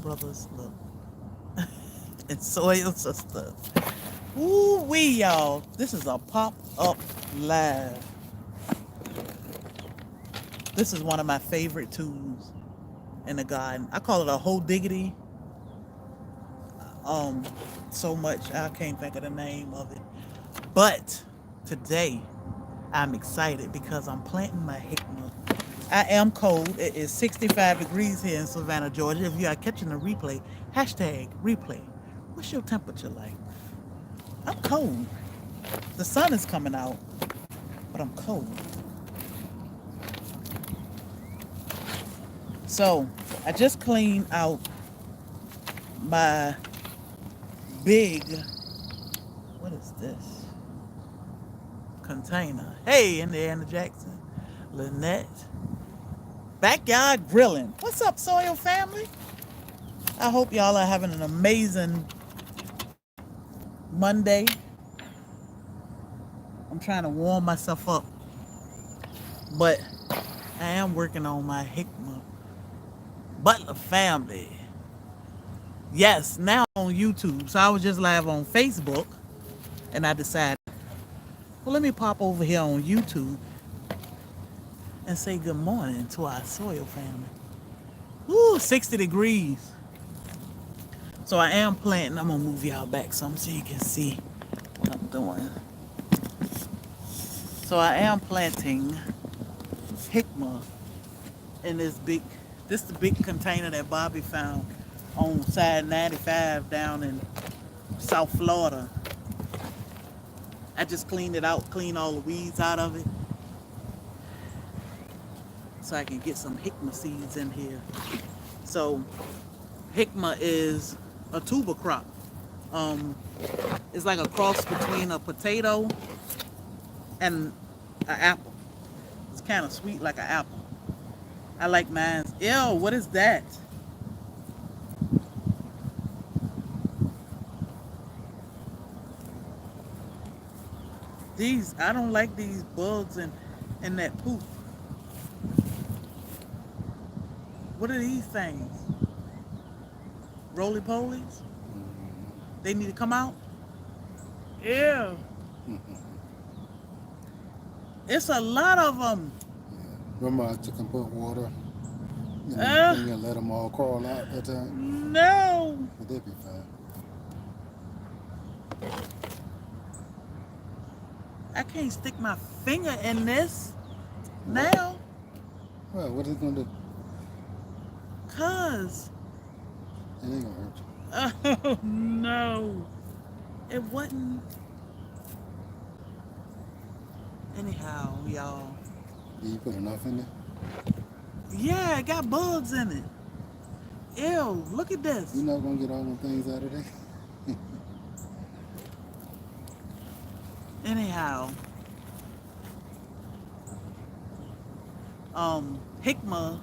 brothers, look. And soil sisters. Ooh wee, y'all. This is a pop-up live. This is one of my favorite tools in the garden. I call it a whole diggity. So much I can't think of the name of it. But today I'm excited because I'm planting my jicama. I am cold. It is 65 degrees here in Savannah, Georgia. If you are catching the replay, hashtag replay. What's your temperature like? I'm cold. The sun is coming out, but I'm cold. So I just cleaned out my big, what is this? Container. Hey, Indiana Jackson, Lynette. Backyard grilling. What's up, Soil Family? I hope y'all are having an amazing Monday. I'm trying to warm myself up, but I am working on my jicama. Butler Family. Yes, now on YouTube. So I was just live on Facebook, and I decided, well, let me pop over here on YouTube and say good morning to our Soil Family. Ooh, 60 degrees. So I am planting. I'm gonna move y'all back some so you can see what I'm doing. So I am planting jicama in this is the big container that Bobby found on side 95 down in South Florida. I just cleaned it out, cleaned all the weeds out of it, so I can get some jicama seeds in here. So jicama is a tuber crop. It's like a cross between a potato and an apple. It's kind of sweet like an apple. I like mine. Ew, what is that? I don't like these bugs and that poop. What are these things? Roly polies? They need to come out? Ew. It's a lot of them. Remember, I took and put water and let them all crawl out that time? No. But they'd be fine. I can't stick my finger in this now. Well, what is it going to do? Cause. It ain't going to hurt you. Oh no. It wasn't. Anyhow, y'all. Did you put enough in there? Yeah, it got bugs in it. Ew, look at this. You're not going to get all them things out of there? Anyhow, jicama,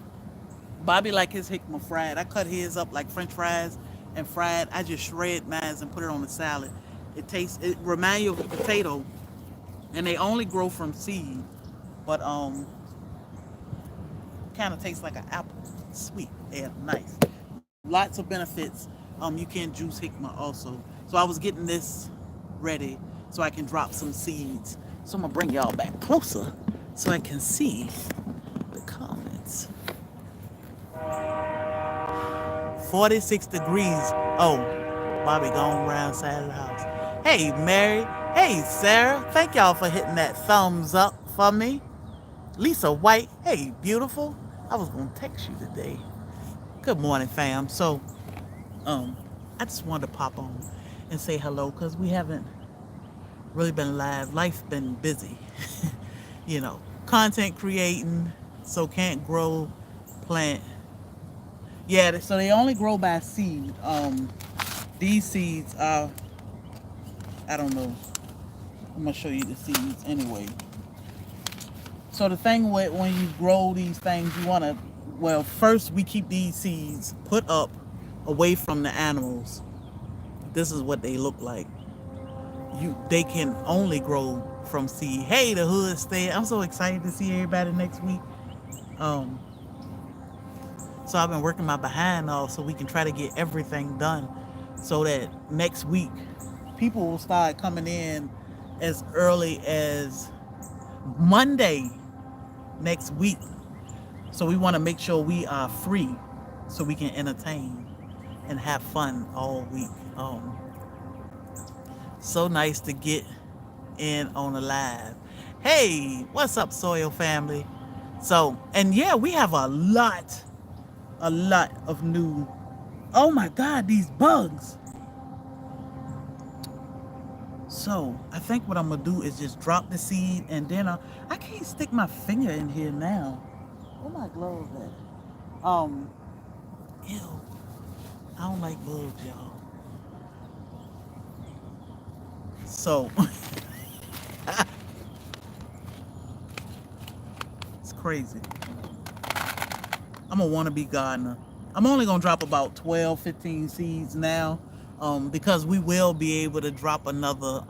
Bobby like his jicama fried. I cut his up like French fries and fried. I just shred mine and put it on the salad. It reminds you of a potato, and they only grow from seed, but kind of tastes like an apple. Sweet and nice. Lots of benefits. You can juice jicama also. So I was getting this ready so I can drop some seeds. So I'm gonna bring y'all back closer so I can see the comments. 46 degrees. Oh, Bobby gone around side of the house. Hey, Mary. Hey, Sarah. Thank y'all for hitting that thumbs up for me. Lisa White. Hey, beautiful. I was gonna text you today. Good morning, fam. So, I just wanted to pop on and say hello because we haven't really been live. Life's been busy. Content creating, so can't grow, plant. Yeah, so they only grow by seed. These seeds are, I don't know. I'm gonna show you the seeds anyway. So the thing with when you grow these things, you wanna, first we keep these seeds put up away from the animals. This is what they look like. They can only grow from seed. Hey, the hood stay. I'm so excited to see everybody next week. So I've been working my behind off so we can try to get everything done so that next week people will start coming in as early as Monday next week. So we want to make sure we are free so we can entertain and have fun all week. So nice to get in on the live. Hey, what's up, Soil Family? So, and yeah, we have a lot of new. Oh my God, these bugs. So, I think what I'm gonna do is just drop the seed and then I can't stick my finger in here now. Where my gloves at? Ew. I don't like bugs, y'all. So, it's crazy. I'm a wannabe gardener. I'm only gonna drop about 12, 15 seeds now, because we will be able to drop another.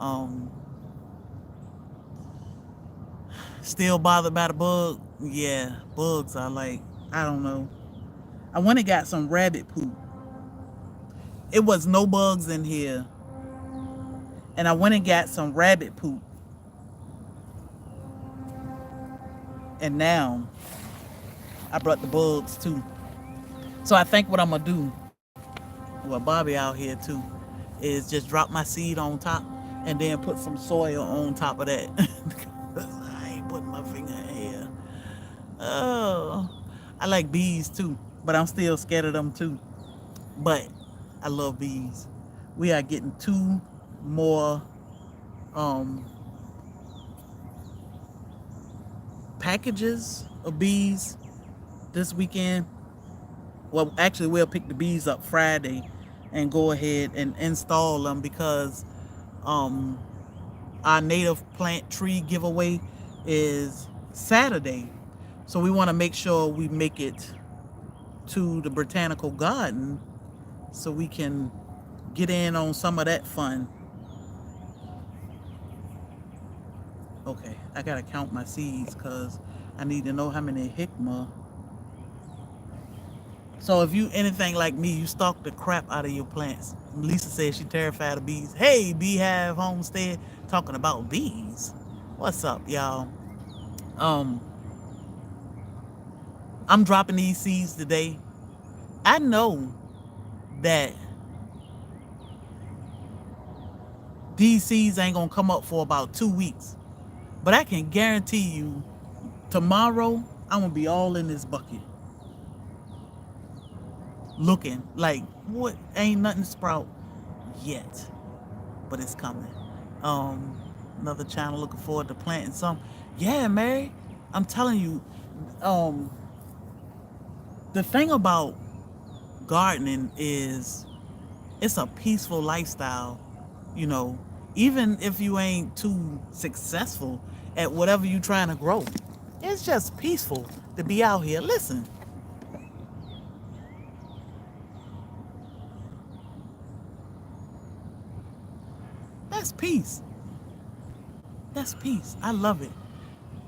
Still bothered by the bug? Yeah, bugs are like, I don't know. I went and got some rabbit poop. It was no bugs in here, and I went and got some rabbit poop, and now I brought the bugs too. So I think what I'm gonna do, well, Bobby out here too, is just drop my seed on top and then put some soil on top of that. I ain't putting my finger in here. Oh, I like bees too, but I'm still scared of them too. But I love bees. We are getting 2 more um, packages of bees this weekend. Well, actually, we'll pick the bees up Friday and go ahead and install them because um, our native plant tree giveaway is Saturday. So we want to make sure we make it to the botanical garden so we can get in on some of that fun. Okay, I gotta count my seeds because I need to know how many Jicama. So if you anything like me, you stalk the crap out of your plants. Lisa says she terrified of bees. Hey, Beehive Homestead, talking about bees. What's up, y'all? Um, I'm dropping these seeds today. I know that these seeds ain't gonna come up for about 2 weeks, but I can guarantee you tomorrow I'm gonna be all in this bucket looking like what ain't nothing sprout yet, but it's coming. um Another channel looking forward to planting some. Yeah, Mary, I'm telling you, um the thing about gardening is it's a peaceful lifestyle, you know. Even if you ain't too successful at whatever you trying to grow, it's just peaceful to be out here. Listen, that's peace. That's peace. I love it.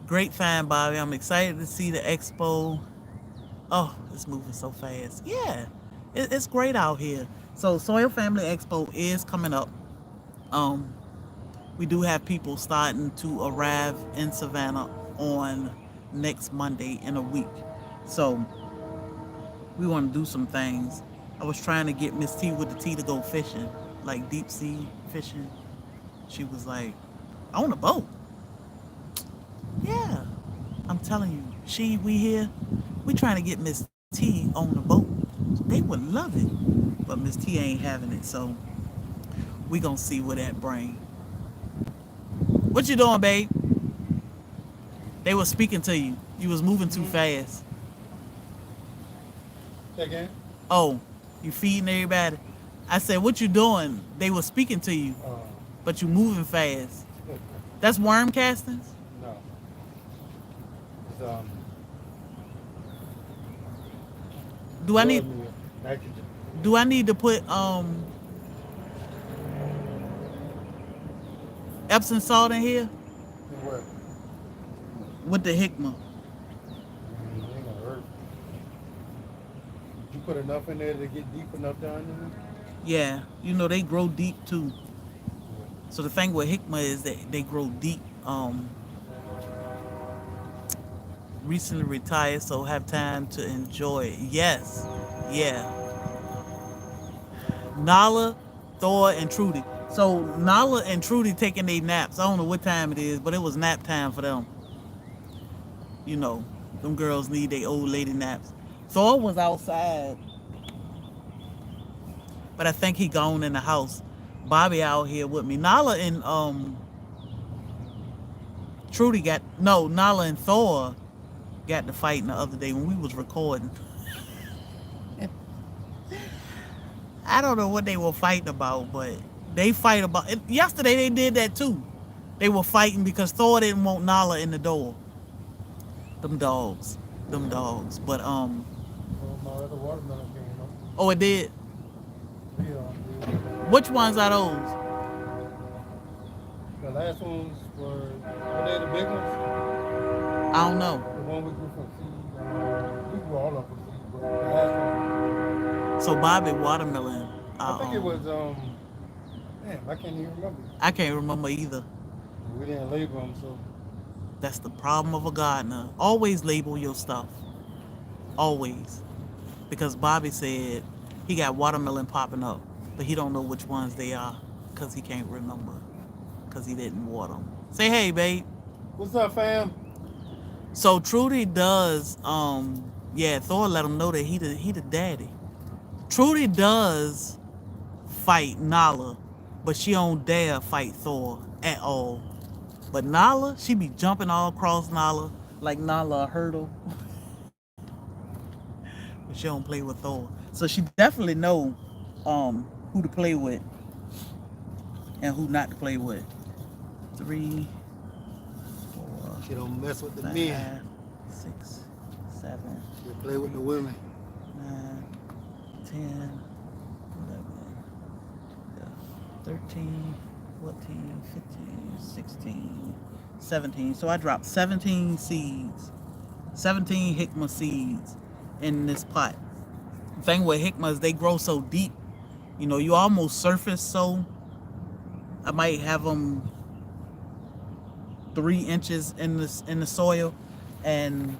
Great find, Bobby. I'm excited to see the expo. Oh, it's moving so fast. Yeah, it's great out here. So Soil Family Expo is coming up. Um, we do have people starting to arrive in Savannah on next Monday in a week. So we want to do some things. I was trying to get Miss T with the T to go fishing, like deep sea fishing. She was like, on a boat. Yeah, I'm telling you, we here, we trying to get Miss T on the boat. They would love it, but Miss T ain't having it, so we gonna see where that bring. What you doing, babe? They was speaking to you. You was moving too fast. Again? Oh, you feeding everybody? I said, what you doing? They was speaking to you, but you moving fast. That's worm castings? No. It's, Do I need nitrogen. do I need to put Epsom salt in here What? with the Jicama? It ain't gonna hurt. put enough in there to get deep enough down in there? Yeah, you know they grow deep too. So the thing with Hikma is that they grow deep. Recently retired, so have time to enjoy it. Yes, yeah. Nala, Thor, and Trudy. So Nala and Trudy taking their naps. I don't know what time it is, but it was nap time for them. You know, them girls need their old lady naps. Thor was outside, but I think he gone in the house. Bobby out here with me. Nala and Trudy got no. Nala and Thor got to fighting the other day when we was recording. I don't know what they were fighting about, but they fight about it. Yesterday they did that too. They were fighting because Thor didn't want Nala in the door. Them dogs. Them dogs. But Well, my other watermelon came up. oh, it did. Yeah, yeah. Which ones are those? The last ones were they the big ones? I don't know. The one we grew from seed. We grew all of them from seed, but the last one. So Bobby watermelon. I think it was man, I can't even remember. I can't remember either. We didn't label them, so That's the problem of a gardener. Always label your stuff. Always. Because Bobby said he got watermelon popping up, but he don't know which ones they are because he can't remember because he didn't water them. Say hey, babe. what's up, fam? So Trudy does, yeah, Thor let him know that he the daddy. Trudy does fight Nala, but she don't dare fight Thor at all. But Nala, she be jumping all across Nala like Nala a hurdle. But she don't play with Thor. So she definitely know who to play with and who not to play with. 3, 4, She don't mess with the 5, men. 6, 7, She play with the women. 9, 10, 11, 13, 14, 15, 16, 17. So I dropped 17 seeds, 17 Hikma seeds in this pot. The thing with Hikmas, they grow so deep. You know, you almost surface sow. I might have them 3 inches in the soil, and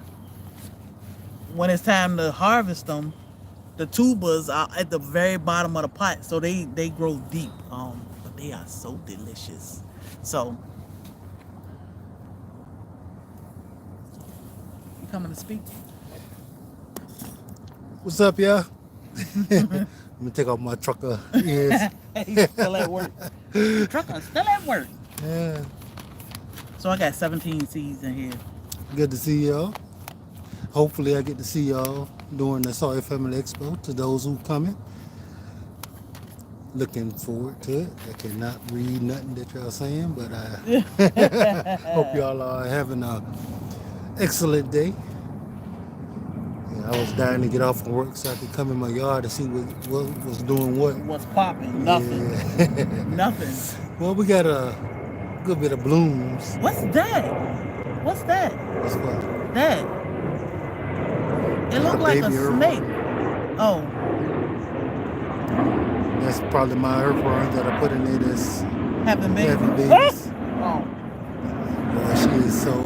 when it's time to harvest them, the tubers are at the very bottom of the pot, so they grow deep. But they are so delicious. So you coming to speak? What's up, y'all? I'm gonna take off my trucker ears. He's still at work. Trucker still at work. Yeah, So I got 17 seeds in here. good to see y'all. Hopefully, I get to see y'all during the SoilFamily Expo. To those who coming, looking forward to it. I cannot read nothing that y'all saying, but I hope y'all are having an excellent day. Yeah, I was dying to get off from work so I could come in my yard to see what was doing what. What's popping? Nothing. Yeah. Nothing. Well, we got a good bit of blooms. What's that? What's that? That's what. That. It looked like a baby herb. snake. Oh, That's probably my earthworm that I put in there that's having babies. having babies. Oh, Boy, she is so.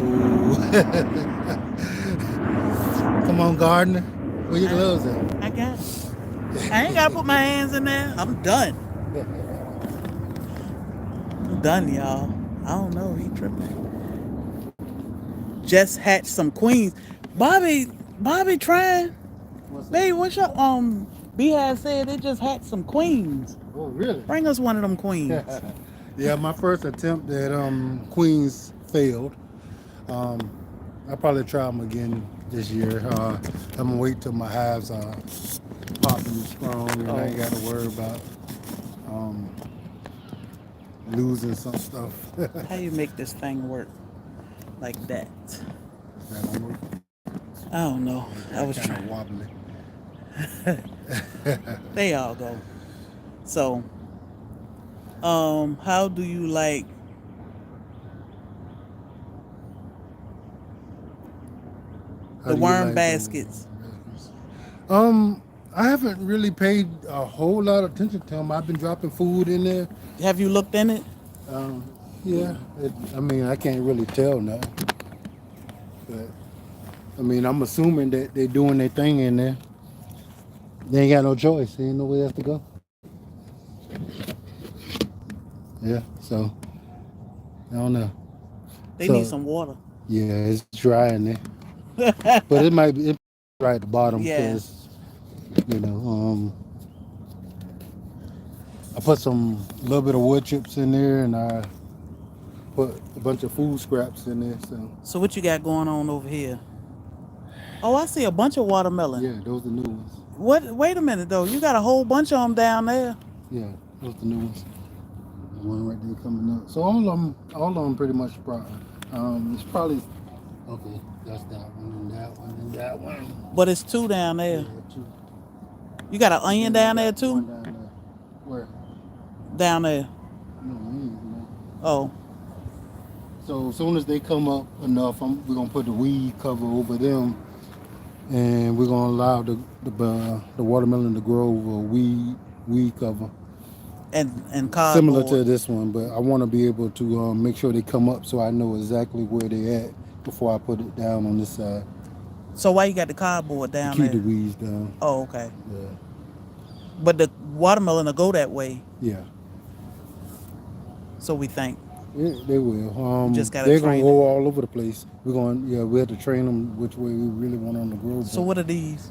Come on, gardener. Where your gloves at? I got it. I ain't gotta put my hands in there. I'm done. I'm done, y'all. I don't know. He tripping. Just hatched some queens. Bobby trying. What's that? Babe, what's your B-Had said they just hatched some queens. Oh, really? Bring us one of them queens. Yeah, my first attempt at queens failed. I'll probably try them again this year. I'm gonna wait till my hives are popping and strong, and I ain't got to worry about losing some stuff. How you make this thing work like that? That don't work. I don't know. I was Kinda trying. wobbly. They all go. So, how do you like How the do you worm like baskets? them? I haven't really paid a whole lot of attention to them. I've been dropping food in there. Have you looked in it? Um, yeah, I mean, I can't really tell now. But, I mean, I'm assuming that they're doing their thing in there. They ain't got no choice. They ain't nowhere else to go. Yeah, so, I don't know. They need So, some water. yeah, it's dry in there. But it might be right at the bottom Yeah. because, you know, I put some little bit of wood chips in there and I put a bunch of food scraps in there. So what you got going on over here? Oh, I see a bunch of watermelon. Yeah, those are the new ones. What? Wait a minute though. You got a whole bunch of them down there. Yeah, those are the new ones. The one right there coming up. So all of them pretty much brought. It's probably okay. That's that one and that one and that one. But it's two down there. Yeah, two. You got an onion down there One too? down there. Where? Down there. No, no. Oh. So as soon as they come up enough, we're gonna put the weed cover over them, and we're gonna allow the watermelon to grow over weed cover. And cardboard. Similar to this one, but I want to be able to make sure they come up so I know exactly where they at before I put it down on this side. So why you got the cardboard down Keep there? the weeds down. Oh, okay. Yeah. But the watermelon will go that way. Yeah. So we think. Yeah, they will. Just gotta they're train gonna go all over the place. We have to train them which way we really want them to grow. So what are these?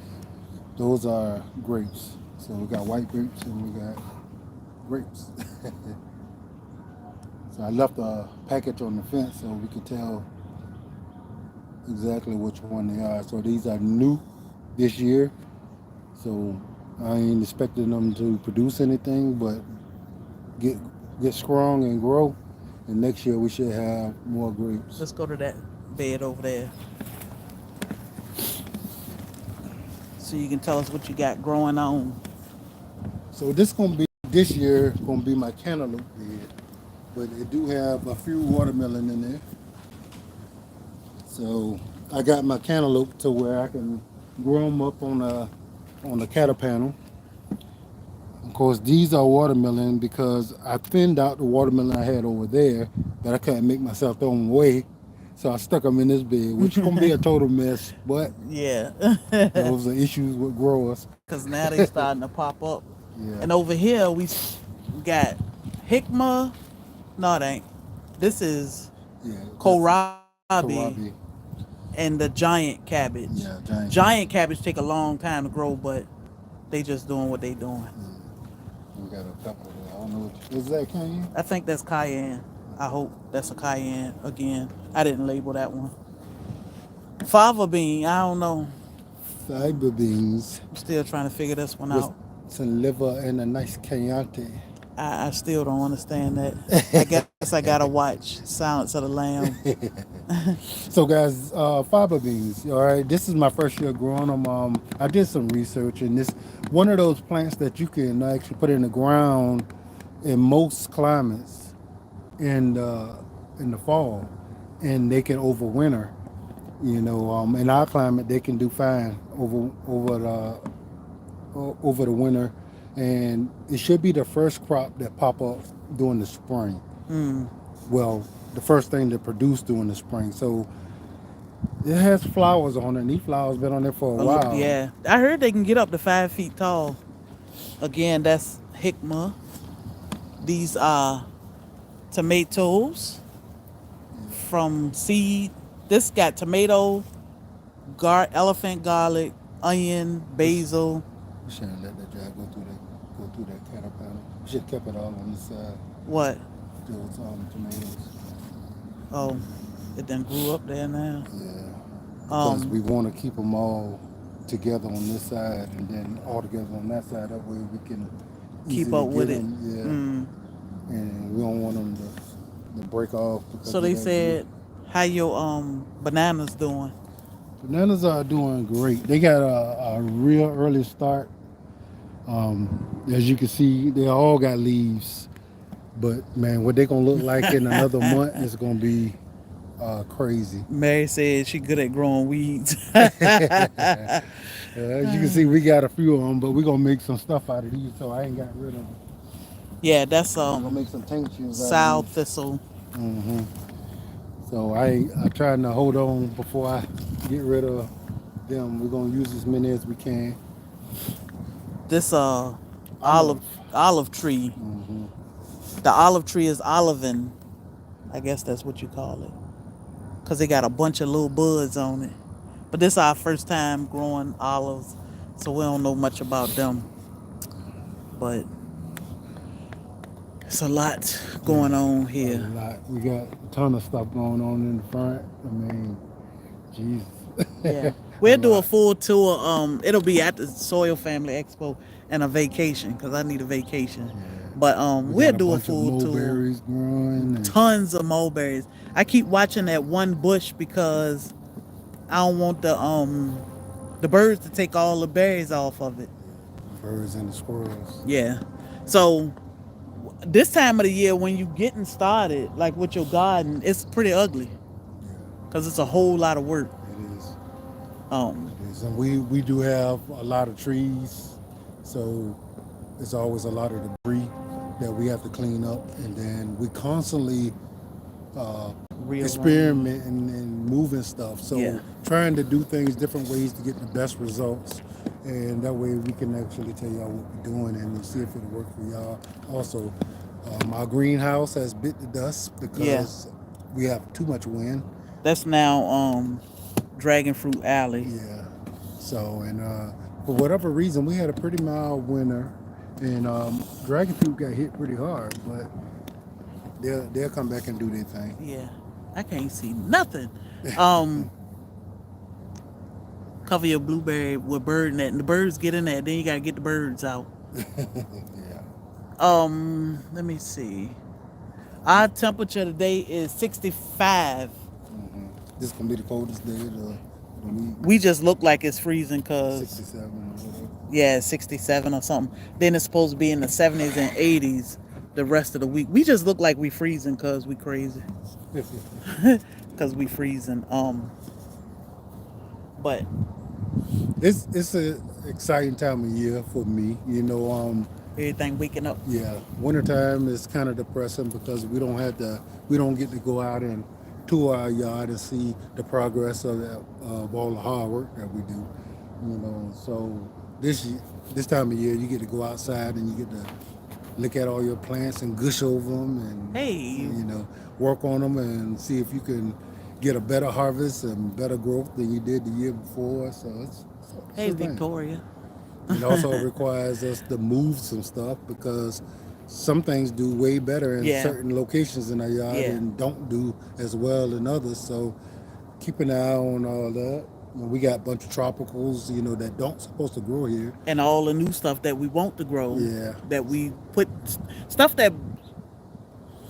Those are grapes. So we got white grapes and we got grapes. So I left a package on the fence so we could tell exactly which one they are. So these are new this year. So I ain't expecting them to produce anything, but get strong and grow. And next year we should have more grapes. Let's go to that bed over there. So you can tell us what you got growing on. So this year gonna be my cantaloupe bed, but it do have a few watermelon in there. So I got my cantaloupe to where I can grow them up on a cattle panel. Of course, these are watermelon because I thinned out the watermelon I had over there, but I couldn't make myself throw them away. So I stuck them in this bed, which is going to be a total mess, but Yeah. those are issues with growers. Because now they starting to pop up. Yeah. And over here we got Jicama. No, it ain't. This is kohlrabi and the giant cabbage. Yeah, giant cabbage take a long time to grow, but they just doing what they doing. Yeah. We got a couple there. I don't know. Is that cayenne? I think that's cayenne. I hope that's a cayenne again. I didn't label that one. Fava bean, I don't know. Fiber beans. I'm still trying to figure this one out. Some liver and a nice cayenne. I still don't understand that. I guess I gotta watch Silence of the Lamb. So guys, fiber beans. All right, this is my first year growing them. I did some research, and this one of those plants that you can actually put in the ground in most climates in the fall, and they can overwinter. You know, in our climate, they can do fine over the winter, and it should be the first crop that pop up during the spring. Well, the first thing to produce during the spring. So it has flowers on it, and these flowers been on there for a while. Yeah, I heard they can get up to 5 feet tall. Again, that's Jicama. These are tomatoes from seed. This got tomato, elephant garlic, onion, basil. We shouldn't let that drive go through that cattle panel. We should have kept it all on the side. What? Those tomatoes. Oh, it done grew up there now. Yeah. Because we want to keep them all together on this side and then all together on that side. That way we can Keep up with it. Yeah. And we don't want them to break off. So they said, how your bananas doing? Bananas are doing great. They got a real early start. As you can see, they all got leaves. But man, what they're gonna look like in another month is gonna be crazy. Mary said she good at growing weeds. As you can see, we got a few of them, but we're gonna make some stuff out of these. So I ain't got rid of them. Yeah, that's I'm gonna make some tinctures out of sow these. thistle. Hmm. So I trying to hold on before I get rid of them. We're gonna use as many as we can. This Olive. olive tree. Hmm. The olive tree is olivin. I guess that's what you call it. Cause it got a bunch of little buds on it. But this is our first time growing olives, so we don't know much about them. But it's a lot going on A here. lot. We got a ton of stuff going on in the front. I mean, Jesus. Yeah. A We'll do a lot. full tour. It'll be at the SoilFamily Expo and a vacation, because I need a vacation. Yeah. But We we'll got a do a bunch of full tour. mulberries growing. And Tons of mulberries. I keep watching that one bush because I don't want the birds to take all the berries off of it. birds and the squirrels. Yeah. So this time of the year when you getting started, like with your garden, it's pretty ugly Yeah, because it's a whole lot of work. it is. Um, It is. And we do have a lot of trees, so it's always a lot of debris that we have to clean up, and then we constantly rearrange. experimenting and moving stuff. So Yeah. trying to do things different ways to get the best results, and that way we can actually tell y'all what we're doing and see if it'll work for y'all. Also, our greenhouse has bit the dust because we have too much wind. That's now Dragon Fruit Alley. Yeah. So, and for whatever reason, we had a pretty mild winter, and dragon fruit got hit pretty hard, but they'll come back and do their thing. Yeah. I can't see nothing. Cover your blueberry with bird net, and the birds get in there. Then you gotta get the birds out. Yeah. Let me see. Our temperature today is 65. Hmm. This gonna be the coldest day of the week. We just look like it's freezing because 67 or whatever. yeah, 67 or something. Then it's supposed to be in the 70s and 80s the rest of the week. We just look like we freezing because we crazy. Because we freezing. But It's an exciting time of year for me. You know, everything waking up. yeah, wintertime is kind of depressing because we don't get to go out and tour our yard and see the progress of all the hard work that we do. You know, so this time of year you get to go outside and you get to look at all your plants and gush over them and Hey. you know, work on them and see if you can get a better harvest and better growth than you did the year before. So it's Hey, a thing. Victoria. It also requires us to move some stuff because some things do way better in Yeah. certain locations in our yard Yeah. and don't do as well in others. So keep an eye on all that. You know, we got a bunch of tropicals, you know, that don't supposed to grow here. And all the new stuff that we want to grow. Yeah. That we put stuff that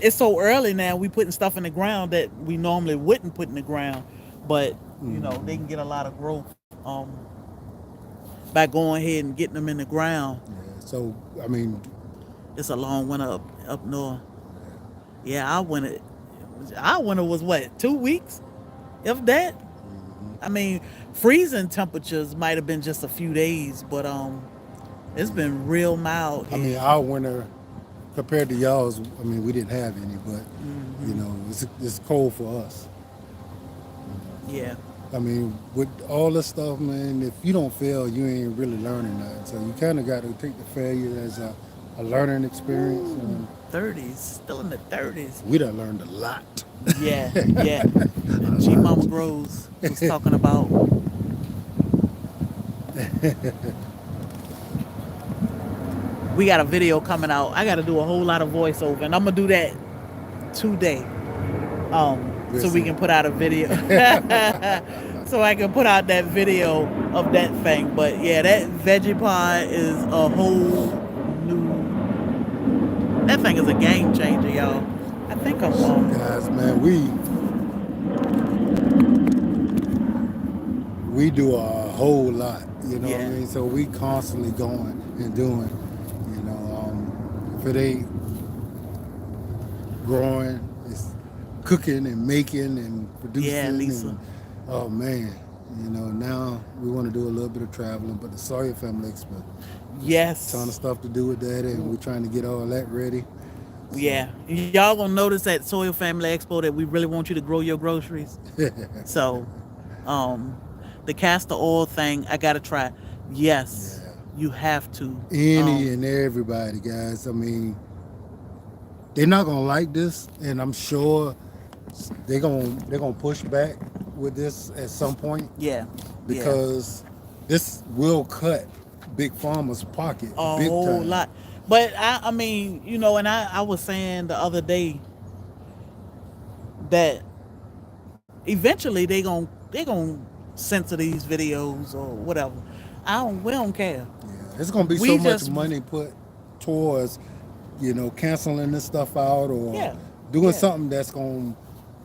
it's so early now. We putting stuff in the ground that we normally wouldn't put in the ground, but you know they can get a lot of growth by going ahead and getting them in the ground. Yeah. So I mean, It's a long winter up north. Yeah, our winter was what, 2 weeks, if that. I mean, freezing temperatures might have been just a few days, but it's been real mild. I mean, our winter compared to y'all's, I mean, we didn't have any, but you know, it's cold for us. Yeah. I mean, with all this stuff, man, if you don't fail, you ain't really learning nothing. So you kind of got to take the failure as a learning experience. And 30s, still in the 30s. we done learned a lot. Yeah, yeah. G Mama Grows was talking about. We got a video coming out. I got to do a whole lot of voiceover, and I'm gonna do that today. So we can put out a video. So I can put out that video of that thing. But yeah, that veggie pod is a whole new. That thing is a game changer, y'all. I think I'm Guys, man, we do a whole lot, you know what I mean? So we constantly going and doing, you know, if it ain't growing, it's cooking and making and Yeah, producing Lisa. and oh man, now we want to do a little bit of traveling, but the SoilFamily Expo, there's a ton of Yes. stuff to do with that, and we're trying to get all that ready. So Yeah. Y'all gonna notice at Soil Family Expo that we really want you to grow your groceries. So, um, the castor oil thing, I gotta try. Yes, yeah, you have to. any and everybody, guys. I mean, they're not gonna like this, and I'm sure they're gonna push back with this at some point Yeah, yeah, because this will cut big farmers' pocket a big whole time. lot. But I mean, and I was saying the other day that eventually they gonna censor these videos or whatever. We don't care. Yeah, it's gonna be so We much just money put towards canceling this stuff out or yeah, doing yeah, something that's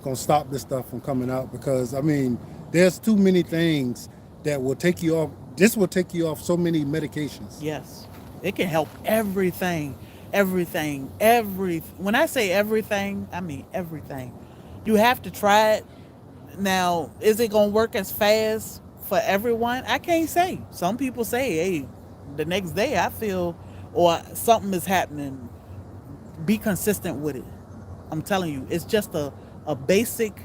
gonna stop this stuff from coming out because I mean there's too many things that will take you off. This will take you off so many medications. yes. It can help everything, every. When I say everything, I mean everything. You have to try it. Now, is it gonna work as fast for everyone? I can't say. Some people say, "Hey, the next day I feel or something is happening." Be consistent with it. I'm telling you, it's just a basic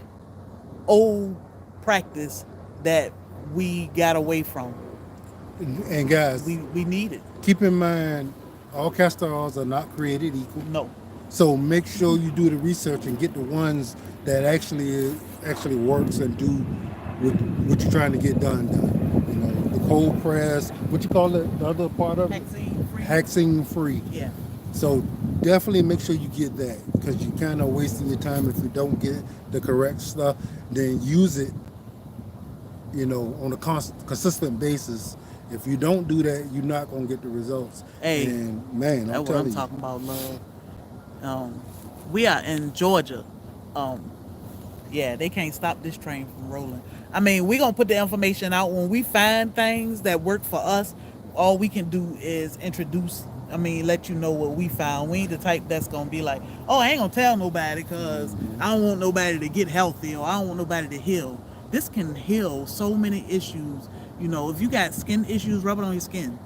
old practice that we got away from. And guys, We need it. keep in mind all castor oils are not created equal. No. So make sure you do the research and get the ones that actually works and do what you're trying to get done. The cold press, what you call it, the other part of it, Vaccine free. hexing free. Yeah. So definitely make sure you get that because you're kind of wasting your time if you don't get the correct stuff. Then use it, on a consistent basis. If you don't do that, you're not gonna get the results. Hey, And man, that's I'm what I'm telling you. talking about, love. Um, we are in Georgia. Um, yeah, they can't stop this train from rolling. I mean, we're gonna put the information out when we find things that work for us. All we can do is introduce. I mean, let you know what we found. We ain't the type that's gonna be like, "Oh, I ain't gonna tell nobody because I don't want nobody to get healthy or I don't want nobody to heal." This can heal so many issues. If you got skin issues, rub it on your skin.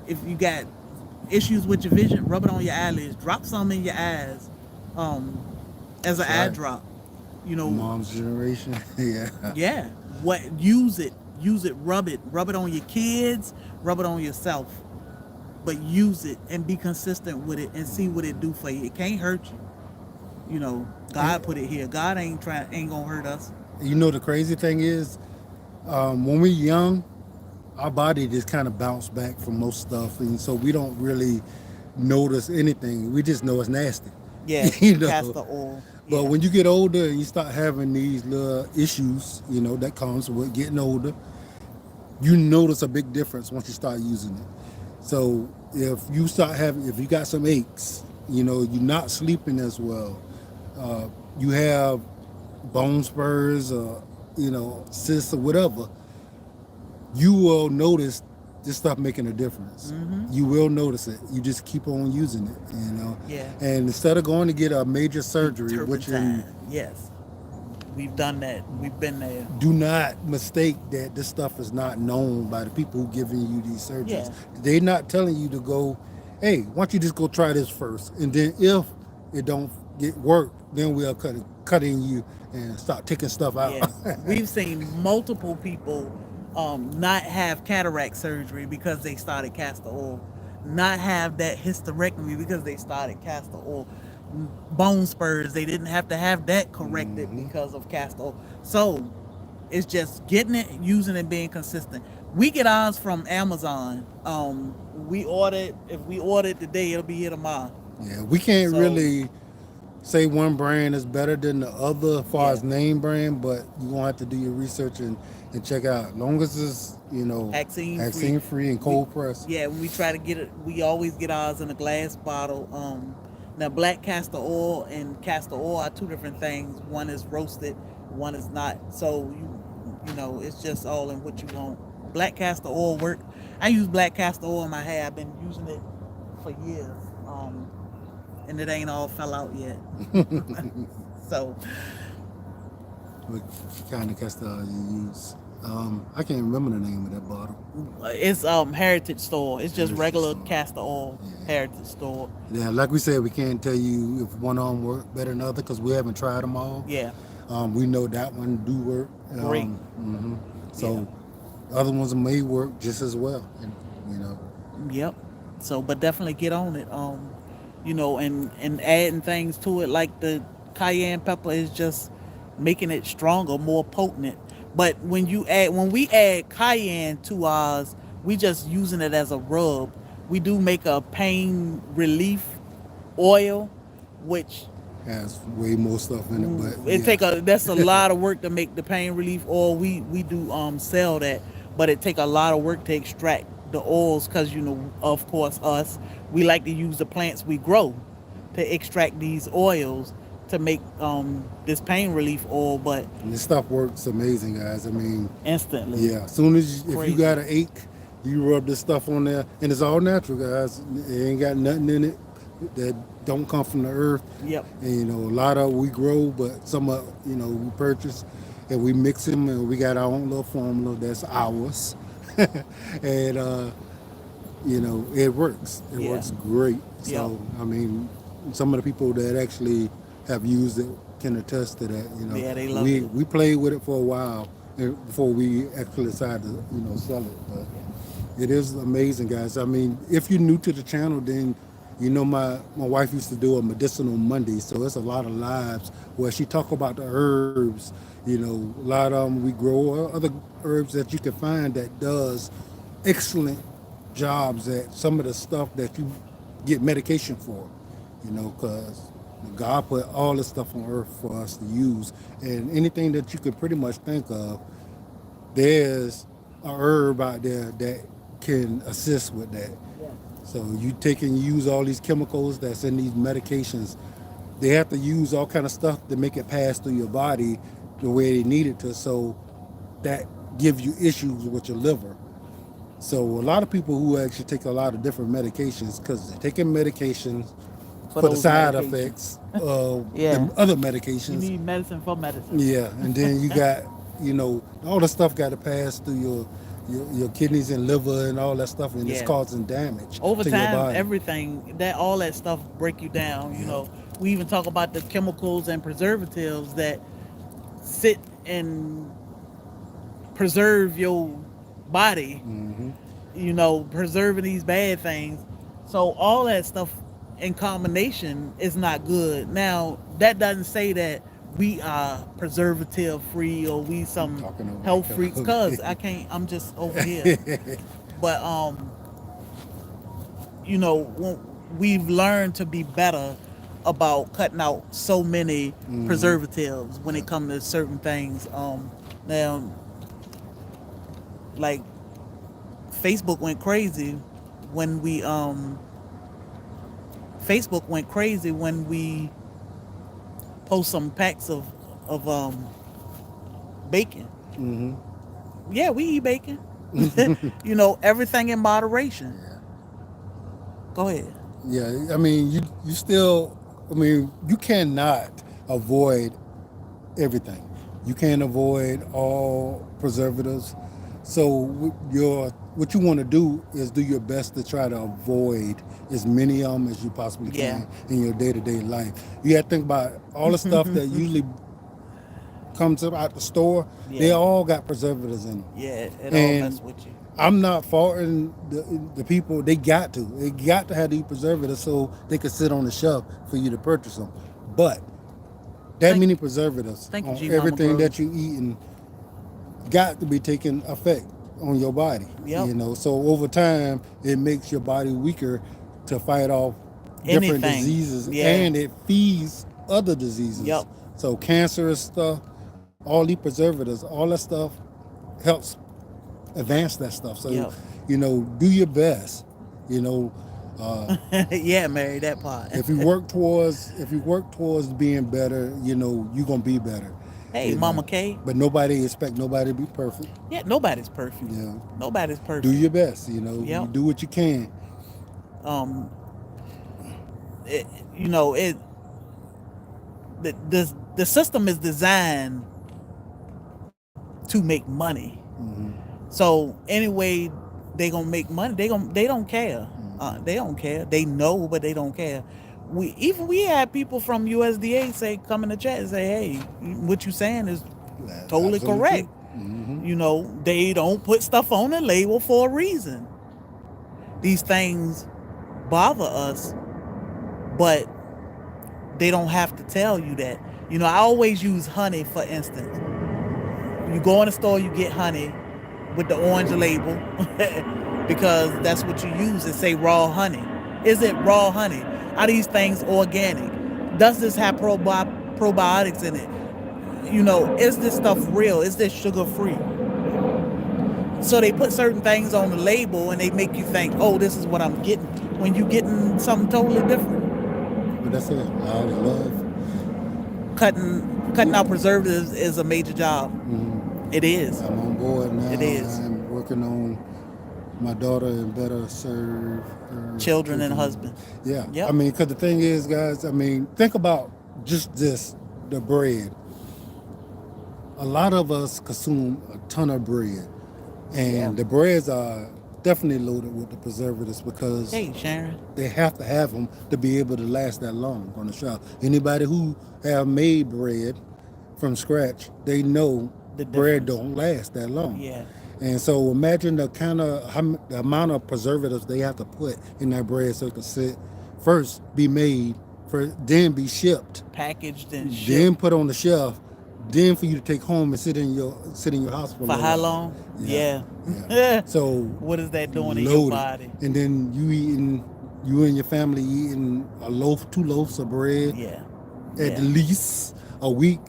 If you got issues with your vision, rub it on your eyelids. Drop some in your eyes, um, as an That's eye right. drop. You know, Mom's generation. Yeah. yeah. Use it, rub it on your kids, rub it on yourself. But use it and be consistent with it and see what it do for you. It can't hurt you. God put it here. God ain't gonna hurt us. The crazy thing is, when we're young, our body just kind of bounce back from most stuff, and so we don't really notice anything. We just know it's nasty. Yeah, you castor know. oil. But Yeah, when you get older and you start having these little issues, that comes with getting older, you notice a big difference once you start using it. So if you got some aches, you're not sleeping as well, you have bone spurs or, cysts or whatever, you will notice this stuff making a difference. You will notice it. You just keep on using it. yeah. And instead of going to get a major surgery, which Turpentine. Yes, we've done that. We've been there. do not mistake that this stuff is not known by the people who giving you these surgeries. Yeah, They're not telling you to go, hey, why don't you just go try this first, and then if it don't get work, then we'll cutting you and start taking stuff out. yeah. We've seen multiple people not have cataract surgery because they started castor oil, not have that hysterectomy because they started castor oil. Bone spurs, they didn't have to have that corrected because of castor oil. So it's just getting it, using it, being consistent. We get ours from Amazon. If we order it today, it'll be here tomorrow. Yeah, we can't So really say one brand is better than the other as far yeah, as name brand, but you're gonna have to do your research and check out. As long as it's vaccine free. vaccine free and We cold press. Yeah, when we try to get it, we always get ours in a glass bottle. Now black castor oil and castor oil are two different things. One is roasted, one is not. So it's just all in what you want. Black castor oil work. I use black castor oil in my hair. I've been using it for years. and it ain't all fell out yet. So What kind of castor oil you use? I can't remember the name of that bottle. it's Heritage Store. It's just Heritage regular Store. castor oil. Yeah. Heritage Store. Yeah, like we said, we can't tell you if one of them work better than the other because we haven't tried them all. Yeah, We know that one do work. great. So other ones may work just as well. And, you know, Yep. So, but definitely get on it. And adding things to it like the cayenne pepper is just making it stronger, more potent. But when we add cayenne to ours, we just using it as a rub. We do make a pain relief oil, which has way more stuff in it, but that's a lot of work to make the pain relief oil. We do sell that, but it take a lot of work to extract the oils because of course we like to use the plants we grow to extract these oils to make this pain relief oil, but and this stuff works amazing, guys. I mean, instantly. yeah, as soon as if you Crazy. got an ache, you rub this stuff on there, and it's all natural, guys. It ain't got nothing in it that don't come from the earth. Yep. And a lot of we grow, but some of we purchase, and we mix them, and we got our own little formula that's ours, and it works. It works great. So I mean, some of the people that actually have used it can attest to that. Yeah, they love it. We played with it for a while before we actually decided to sell it, but it is amazing, guys. I mean, if you're new to the channel, then my wife used to do a medicinal Monday, so it's a lot of lives where she talk about the herbs. A lot of them we grow other herbs that you can find that does excellent jobs at some of the stuff that you get medication for. Because God put all this stuff on earth for us to use, and anything that you could pretty much think of, there's a herb out there that can assist with that. So you use all these chemicals that's in these medications. They have to use all kind of stuff to make it pass through your body the way they need it to. So that gives you issues with your liver. So a lot of people who actually take a lot of different medications because they're taking medications for the side effects of the other medications. You need medicine for medicine. Yeah, and then you got all the stuff got to pass through your kidneys and liver and all that stuff, and it's causing damage over to time. Your body. Everything all that stuff break you down. We even talk about the chemicals and preservatives that sit and preserve your body. Preserving these bad things. So all that stuff in combination is not good. Now that doesn't say that we are preservative free or we some health freaks, cause I'm just over here. But we've learned to be better about cutting out so many preservatives when it comes to certain things. Now, like Facebook went crazy when we post some packs of bacon. Yeah, we eat bacon. Everything in moderation. Go ahead. Yeah, I mean, you cannot avoid everything. You can't avoid all preservatives. So what you want to do is do your best to try to avoid as many of them as you possibly can in your day-to-day life. You got to think about all the stuff that usually comes up out the store. They all got preservatives in them. Yeah, it all mess with you. I'm not faulting the people. They got to have these preservatives so they can sit on the shelf for you to purchase them. But many preservatives on everything that you eating got to be taking effect on your body. So over time it makes your body weaker to fight off different diseases, and it feeds other diseases. So cancerous stuff, all these preservatives, all that stuff helps advance that stuff. So do your best. Mary, that part. if you work towards being better, you're gonna be better. Hey, Mama K. But nobody expect nobody to be perfect. Yeah, nobody's perfect. Nobody's perfect. Do your best. You do what you can. it, you know, it the system is designed to make money. Mm-hmm. So anyway, they gonna make money. They don't care. Mm-hmm. They don't care. They know, but they don't care. We had people from USDA say come in the chat and say, hey, what you saying is That's totally absolutely correct. true. Mm-hmm. You know, they don't put stuff on the label for a reason. These things bother us, but they don't have to tell you that. You know, I always use honey, for instance. You go in the store, you get honey with the orange label because that's what you use. It say raw honey. Is it raw honey? Are these things organic? Does this have probiotics in it? You know, is this stuff real? Is this sugar free? So they put certain things on the label and they make you think, oh, this is what I'm getting, when you getting something totally different. But that's it. I love. Cutting out preservatives is a major job. Mm-hmm. It is. I'm on board now. It is. I'm working on my daughter and better serve her Children and husband. Yeah. Yep. I mean, because the thing is, guys, I mean, think about just this, the bread. A lot of us consume a ton of bread. And the breads are definitely loaded with the preservatives because Hey, Sharon. they have to have them to be able to last that long on the shelf. Anybody who have made bread from scratch, they know The bread difference. don't last that long. Yeah. And so imagine the the amount of preservatives they have to put in that bread so it can sit, first be made, then be shipped, Packaged and then shipped. put on the shelf, then for you to take home and sit in your house for a For little how while. long? Yeah. So What is that doing in your loaded. body? And then you and your family eating a loaf, 2 loaves of bread Yeah. at least a week.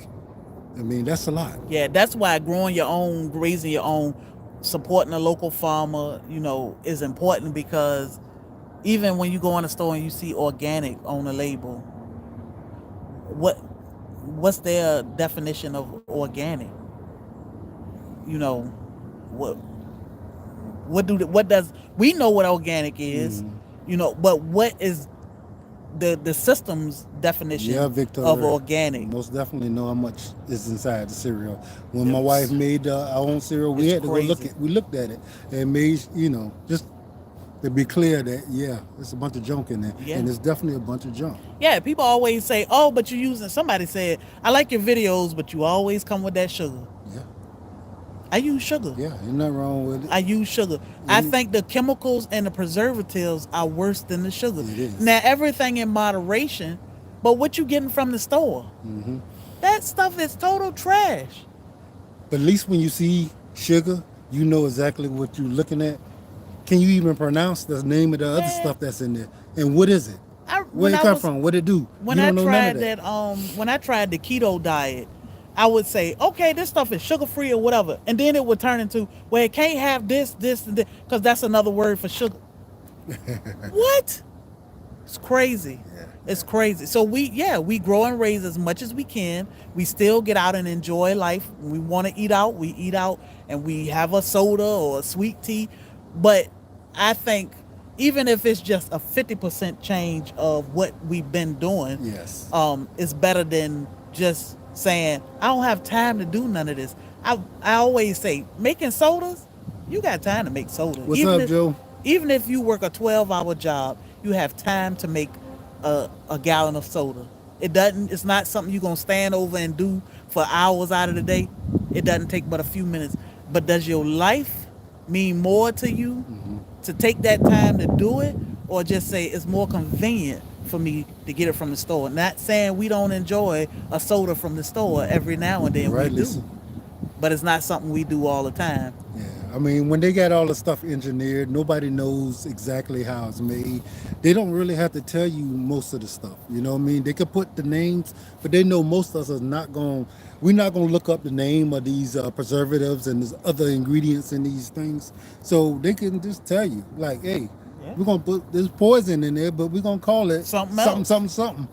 I mean, that's a lot. Yeah, that's why growing your own, raising your own, supporting a local farmer, you know, is important, because even when you go in the store and you see organic on the label, what's their definition of organic? You know, what does we know what organic is, you know, but what is the system's definition Victor, of organic? most definitely know how much is inside the cereal. When my wife made our own cereal, we had to go looked at it and made, you know, just to be clear that there's a bunch of junk in there, and it's definitely a bunch of junk. Yeah, people always say, oh, but you're using, somebody said, I like your videos, but you always come with that sugar. Yeah. I use sugar. Yeah, ain't nothing wrong with it. I use sugar. I think the chemicals and the preservatives are worse than the sugar. It is. Now, everything in moderation, but what you getting from the store? Mm-hmm. That stuff is total trash. But at least when you see sugar, you know exactly what you're looking at. Can you even pronounce the name of the other stuff that's in there? And what is it? Where it come from? What it do? When I tried when I tried the keto diet, I would say, okay, this stuff is sugar-free or whatever. And then it would turn into, well, it can't have this, and this, because that's another word for sugar. What? It's crazy. Yeah. It's crazy. So we grow and raise as much as we can. We still get out and enjoy life. When we want to eat out, we eat out, and we have a soda or a sweet tea. But I think even if it's just a 50% change of what we've been doing, it's better than just saying, I don't have time to do none of this. I always say, making sodas, you got time to make soda. What's up, Joe? Even if you work a 12-hour job, you have time to make a gallon of soda. It's not something you're going to stand over and do for hours out of the day. It doesn't take but a few minutes. But does your life mean more to you to take that time to do it, or just say it's more convenient for me to get it from the store? Not saying we don't enjoy a soda from the store every now and then. Right, we do. But it's not something we do all the time. Yeah, I mean, when they got all the stuff engineered, nobody knows exactly how it's made. They don't really have to tell you most of the stuff. You know what I mean? They could put the names, but they know most of us are not going. We're not going to look up the name of these preservatives and there's other ingredients in these things. So they can just tell you, like, hey, we're going to put this poison in there, but we're going to call it something.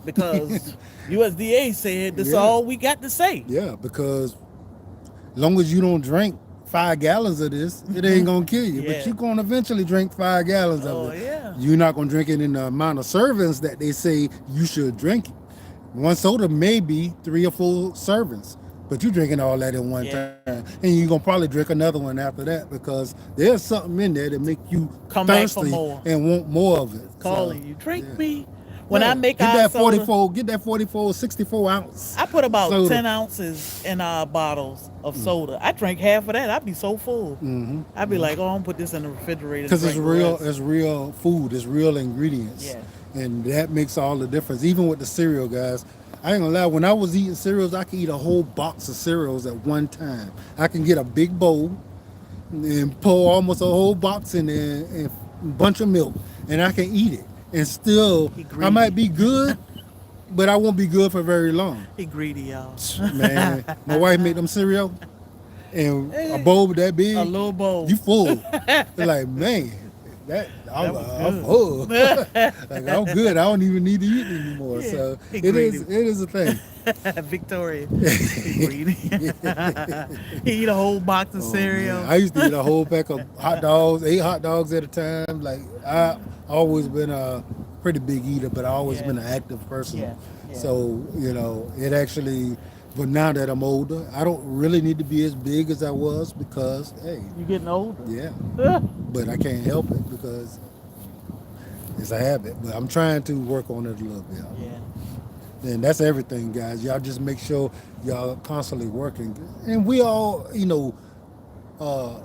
Because USDA said this is all we got to say. Yeah, because as long as you don't drink 5 gallons of this, it ain't gonna kill you. But Yeah. you're gonna eventually drink 5 gallons of Oh it. yeah. You're not gonna drink it in the amount of servings that they say you should drink it. One soda may be 3 or 4 servings, but you're drinking all that in one Yeah. time, and you're gonna probably drink another one after that because there's something in there that make you Come back for thirsty more. and want more of it. It's calling you. Drink yeah. me. When I Yeah, make get our that soda, 44, 64 ounce I put about soda. 10 ounces in our bottles of soda. I drink half of that. I'd be so full. I'd be like, oh, I'm gonna put this in the refrigerator. Because and drink the it's rest. real food, it's real ingredients, Yeah. and that makes all the difference. Even with the cereal, guys, I ain't gonna lie. When I was eating cereals, I could eat a whole box of cereals at one time. I can get a big bowl and pour almost a whole box in there and a bunch of milk, and I can eat it. And still, He I might greedy. be good, but I won't be good for very long. He greedy, y'all. Man, my wife made them cereal, and a Eh, bowl that big, a little bowl. you full. It's like, man, I'm was I'm good. full. Like I'm good. I don't even need to eat anymore. Yeah, So he it greedy. is a thing. Victoria. He greedy. He eat a whole box of Oh, cereal. man. I used to eat a whole pack of hot dogs, 8 hot dogs at a time. Like I always been a pretty big eater, but I always Yeah. been an active person. Yeah, yeah. So it actually. But now that I'm older, I don't really need to be as big as I was because, hey, You getting older. yeah. But I can't help it because it's a habit. But I'm trying to work on it a little bit. Yeah. And that's everything, guys. Y'all just make sure y'all constantly working. And we all, uh,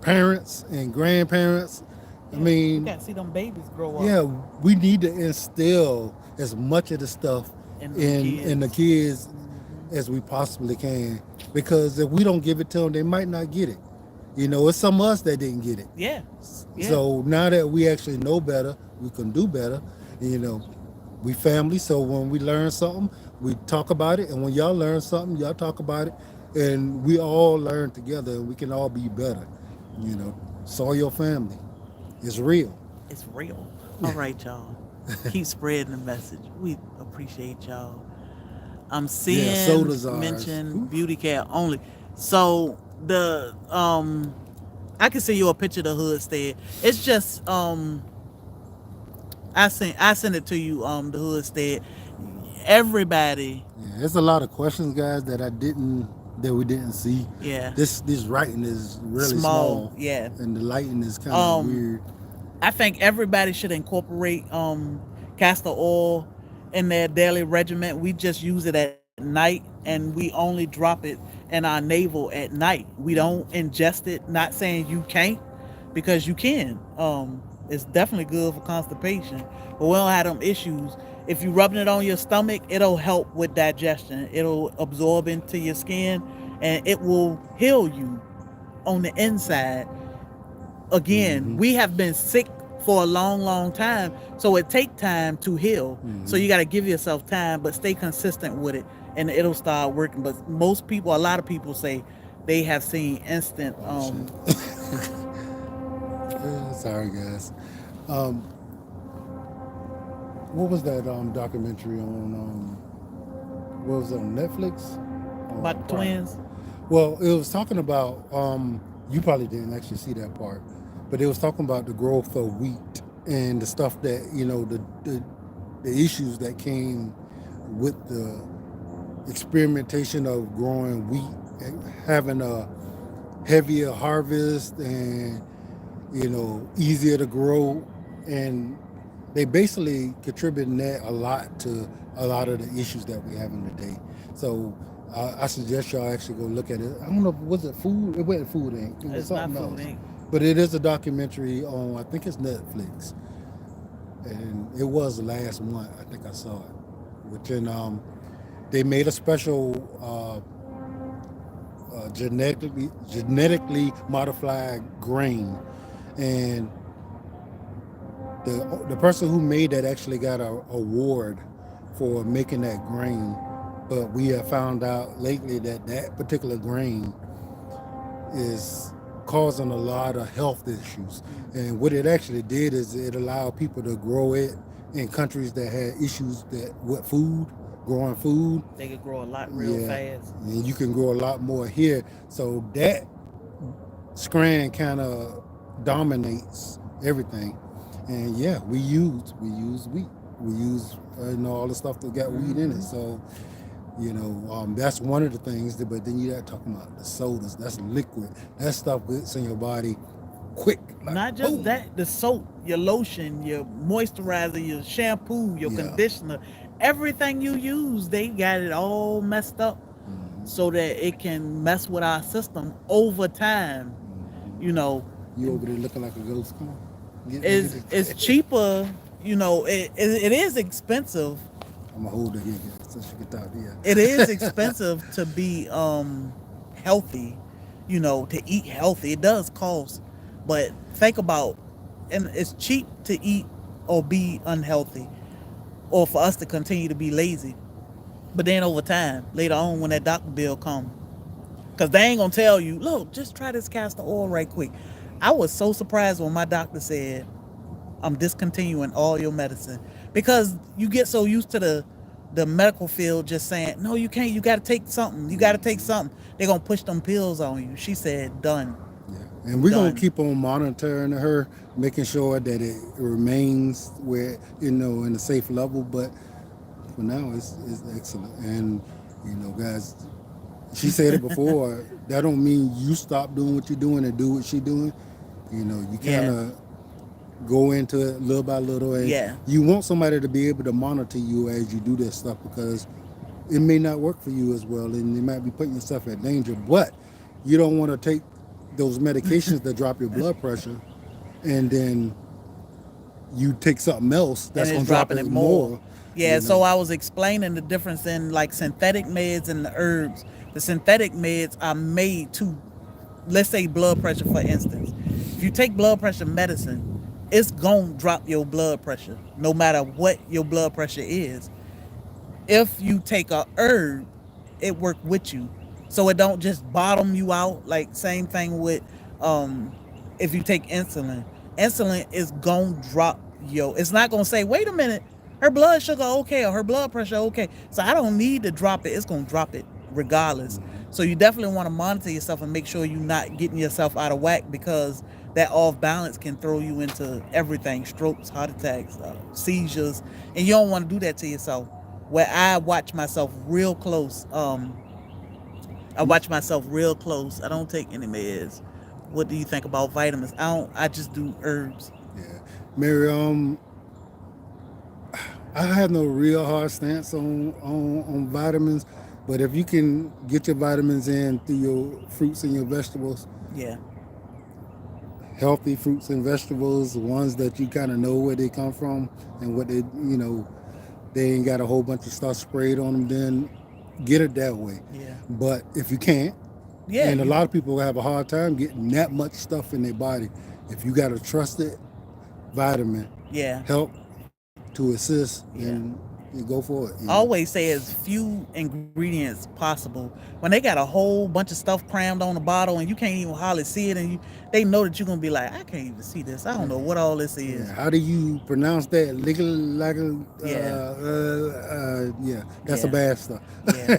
parents and grandparents. I You mean, gotta see them babies grow up. yeah, we need to instill as much of the stuff And the in the kids as we possibly can. Because if we don't give it to them, they might not get it. It's some of us that didn't get it. Yeah. Yeah. So now that we actually know better, we can do better. We family, so when we learn something, we talk about it, and when y'all learn something, y'all talk about it, and we all learn together, and we can all be better. Soil family is real. It's real. All right, y'all. Keep spreading the message. We appreciate y'all. I'm seeing sodas are- mention Oof. beauty care only. So the I can send you a picture of the hood stead. It's just I sent it to you the hood stead. Everybody, Yeah, there's a lot of questions, guys, that we didn't see. yeah. This writing is really Small, small, yeah. and the lighting is kind of weird. I think everybody should incorporate castor oil in their daily regimen. We just use it at night and we only drop it in our navel at night. We don't ingest it. Not saying you can't, because you can. It's definitely good for constipation, but we don't have them issues. If you're rubbing it on your stomach, it'll help with digestion. It'll absorb into your skin and it will heal you on the inside. Again, we have been sick for a long time, so it take time to heal. So you got to give yourself time, but stay consistent with it and it'll start working. But a lot of people say they have seen instant Sorry, guys. What was that documentary on? What was it on Netflix? about the twins. Well, it was talking about. You probably didn't actually see that part, but it was talking about the growth of wheat and the stuff that the issues that came with the experimentation of growing wheat and having a heavier harvest and easier to grow, and they basically contributing that a lot to a lot of the issues that we're having today. So I suggest y'all actually go look at it. I don't know, was it Food? It wasn't Food Inc. It was It's not something Food else. Inc. But it is a documentary on, I think it's Netflix, and it was last month. I think I saw it. Which they made a special genetically modified grain, and the person who made that actually got an award for making that grain. But we have found out lately that that particular grain is causing a lot of health issues. And what it actually did is it allowed people to grow it in countries that had issues with food, growing food. They could grow a lot real fast. And you can grow a lot more here. So that strand kind of dominates everything. And yeah, we use wheat. We use all the stuff that got wheat in it. So that's one of the things. But then you got talking about the sodas. That's liquid. That stuff gets in your body quick, like Not just boom. that, the soap, your lotion, your moisturizer, your shampoo, your Yeah. conditioner, everything you use, they got it all messed up so that it can mess with our system over time. You know, You over there looking like a ghost? Come on, it's get. cheaper. It is expensive. I'm gonna hold it here so she can talk. It is Yeah. expensive to be healthy. To eat healthy, it does cost. But think about, and it's cheap to eat or be unhealthy, or for us to continue to be lazy. But then over time, later on, when that doctor bill come, because they ain't gonna tell you, look, just try this castor oil right quick. I was so surprised when my doctor said, I'm discontinuing all your medicine, because you get so used to the medical field just saying, no, you can't. You got to take something. You got to take something. They're gonna push them pills on you. She said, done, Yeah. And we're gonna done. keep on monitoring her, making sure that it remains where in a safe level. But for now, it's excellent. And guys, she said it before. That don't mean you stop doing what you're doing and do what she's doing. You kind Yeah, of go into it little by little, and yeah, you want somebody to be able to monitor you as you do this stuff, because it may not work for you as well, and you might be putting yourself at danger. But you don't want to take those medications that drop your blood pressure, and then you take something else and that's it's going to drop dropping it it more. more. Yeah, You so know. I was explaining the difference in like synthetic meds and the herbs. The synthetic meds are made to, let's say, blood pressure, for instance. If you take blood pressure medicine, it's gonna drop your blood pressure no matter what your blood pressure is. If you take a herb, it work with you, so it don't just bottom you out. Like same thing with um if you take insulin. Insulin is gonna drop it's not gonna say, wait a minute, her blood sugar okay or her blood pressure okay, so I don't need to drop it. It's gonna drop it regardless. So you definitely want to monitor yourself and make sure you're not getting yourself out of whack, because that off balance can throw you into everything: strokes, heart attacks, seizures, and you don't want to do that to yourself. Where I watch myself real close. I watch myself real close. I don't take any meds. What do you think about vitamins? I don't. I just do herbs. Yeah, Mary. I have no real hard stance on vitamins, but if you can get your vitamins in through your fruits and your vegetables, Yeah, healthy fruits and vegetables, ones that you kind of know where they come from and what they ain't got a whole bunch of stuff sprayed on them, then get it that way. yeah, But if you can't, yeah. and a You, lot of people have a hard time getting that much stuff in their body, if you got a trusted vitamin, yeah, help to assist, then yeah. you go for it. I always say as few ingredients possible. When they got a whole bunch of stuff crammed on the bottle and you can't even hardly see it, and they know that you're gonna be like, I can't even see this. I don't know what all this Yeah. is. How do you pronounce that? Legal, like, Yeah, yeah. That's a yeah. bad stuff. Yeah,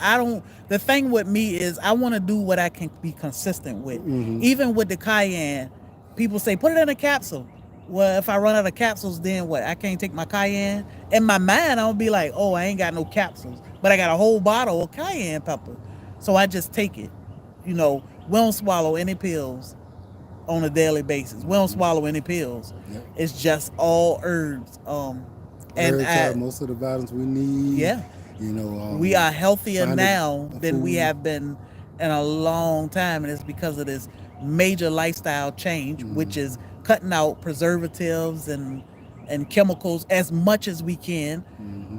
I don't. The thing with me is I want to do what I can be consistent with. Even with the cayenne, people say put it in a capsule. Well, if I run out of capsules, then what? I can't take my cayenne. In my mind, I'll be like, oh, I ain't got no capsules, but I got a whole bottle of cayenne pepper, so I just take it. We don't swallow any pills on a daily basis. We don't swallow any pills. Yep. It's just all herbs. And Herbs have I, most of the vitamins we need. yeah, You know, we are healthier find now a than we food. have been in a long time, and it's because of this major lifestyle change, which is cutting out preservatives and chemicals as much as we can,